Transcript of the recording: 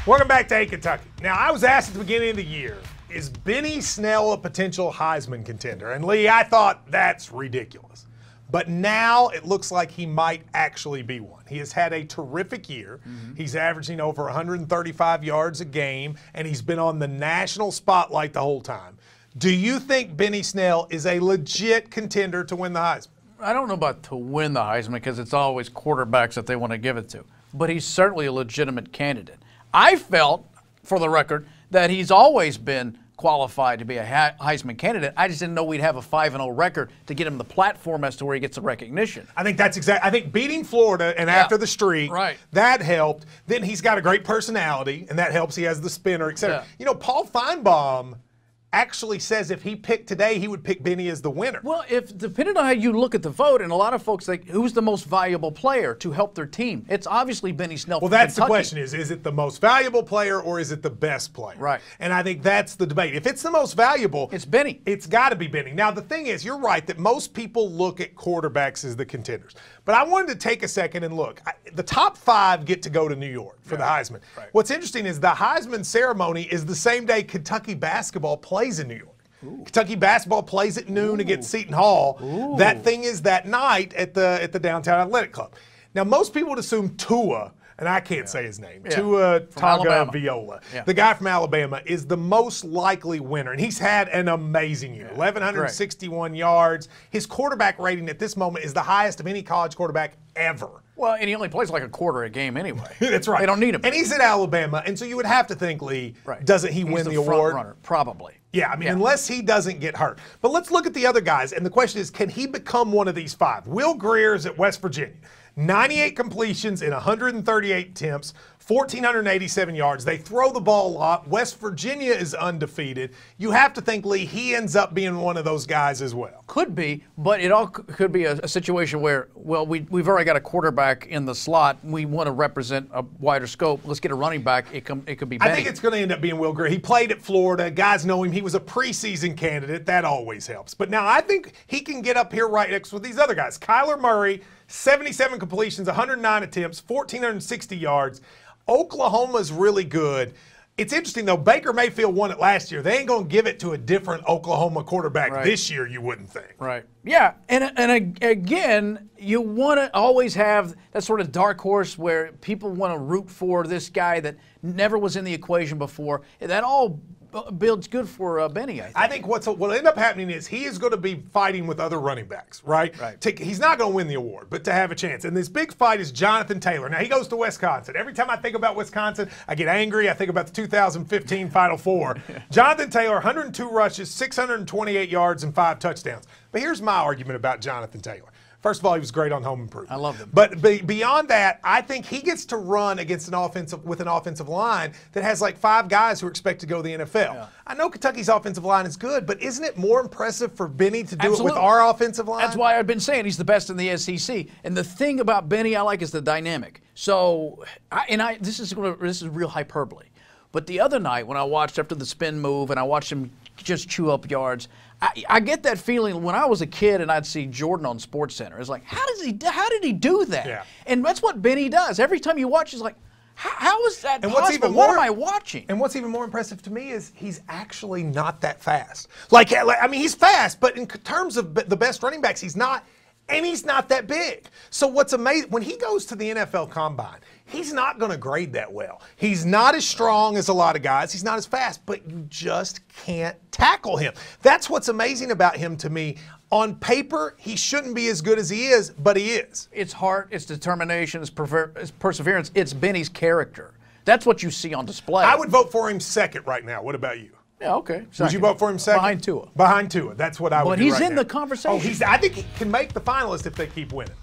Welcome back to Kentucky. Now, I was asked at the beginning of the year, is Benny Snell a potential Heisman contender? And Lee, I thought that's ridiculous. But now it looks like he might actually be one. He has had a terrific year. He's averaging over 135 yards a game, and he's been on the national spotlight the whole time. Do you think Benny Snell is a legit contender to win the Heisman? I don't know about to win the Heisman because it's always quarterbacks that they want to give it to. But he's certainly a legitimate candidate. I felt, for the record, that he's always been qualified to be a Heisman candidate. I just didn't know we'd have a 5-0 record to get him the platform as to where he gets the recognition. I think that's exactly. I think beating Florida and after the streak, that helped. Then he's got a great personality, and that helps. He has the spinner, etc. Yeah. You know, Paul Feinbaum actually says if he picked today, he would pick Benny as the winner. Well, depending on how you look at the vote, and a lot of folks think, who's the most valuable player to help their team? It's obviously Benny Snell. Well, that's the question: is it the most valuable player or is it the best player? Right. And I think that's the debate. If it's the most valuable, it's Benny. It's got to be Benny. Now, the thing is, you're right that most people look at quarterbacks as the contenders. But I wanted to take a second and look. The top 5 get to go to New York for the Heisman. Right. What's interesting is the Heisman ceremony is the same day Kentucky basketball plays in New York. Ooh. Kentucky basketball plays at noon against Seton Hall. Ooh. That thing is that night at the Downtown Athletic Club. Now, most people would assume Tua, and I can't say his name, Tua Tagovailoa, the guy from Alabama, is the most likely winner. And he's had an amazing year, 1,161 yards. His quarterback rating at this moment is the highest of any college quarterback ever. Well, and he only plays like a quarter a game anyway. That's right. They don't need him. And he's at Alabama, and so you would have to think, Lee, doesn't he win the award? Front runner, probably. Yeah, I mean, unless he doesn't get hurt. But let's look at the other guys, and the question is, can he become one of these 5? Will Greer's at West Virginia. 98 completions in 138 attempts, 1,487 yards. They throw the ball a lot. West Virginia is undefeated. You have to think, Lee, he ends up being one of those guys as well. Could be, but it all could be a situation where, well, we've already got a quarterback in the slot. We want to represent a wider scope. Let's get a running back. It could be Benny. I think it's going to end up being Will Greer. He played at Florida. Guys know him. He was a preseason candidate. That always helps. But now I think he can get up here right next with these other guys. Kyler Murray, 77 completions, 109 attempts, 1,460 yards. Oklahoma's really good. It's interesting, though. Baker Mayfield won it last year. They ain't going to give it to a different Oklahoma quarterback this year, you wouldn't think. Right. Yeah, and again, you want to always have that sort of dark horse where people want to root for this guy that never was in the equation before. That all builds good for Benny, I think. I think what'll end up happening is he is going to be fighting with other running backs, right? He's not going to win the award, but to have a chance. And this big fight is Jonathan Taylor. Now, he goes to Wisconsin. Every time I think about Wisconsin, I get angry. I think about the 2015 Final Four. Jonathan Taylor, 102 rushes, 628 yards, and 5 touchdowns. But here's my argument about Jonathan Taylor. First of all, he was great on home improvement. I love him. But beyond that, I think he gets to run against an offensive line that has like 5 guys who are expected to go to the NFL. Yeah. I know Kentucky's offensive line is good, but isn't it more impressive for Benny to do it with our offensive line? That's why I've been saying he's the best in the SEC. And the thing about Benny I like is the dynamic. So, this is real hyperbole. But the other night when I watched after the spin move and I watched him just chew up yards, I get that feeling when I was a kid and I'd see Jordan on SportsCenter. It's like, how did he do that? Yeah. And that's what Benny does. Every time you watch, he's like, how is that possible? What am I watching? And what's even more impressive to me is he's actually not that fast. Like I mean, he's fast, but in terms of the best running backs, he's not. And he's not that big. So what's amazing, when he goes to the NFL Combine, he's not going to grade that well. He's not as strong as a lot of guys. He's not as fast, but you just can't tackle him. That's what's amazing about him to me. On paper, he shouldn't be as good as he is, but he is. It's heart, it's determination, it's perseverance, it's Benny's character. That's what you see on display. I would vote for him second right now. What about you? Yeah, okay. Would you vote for him second? Behind Tua. Behind Tua. That's what I would do But he's right in now. the conversation. I think he can make the finalists if they keep winning.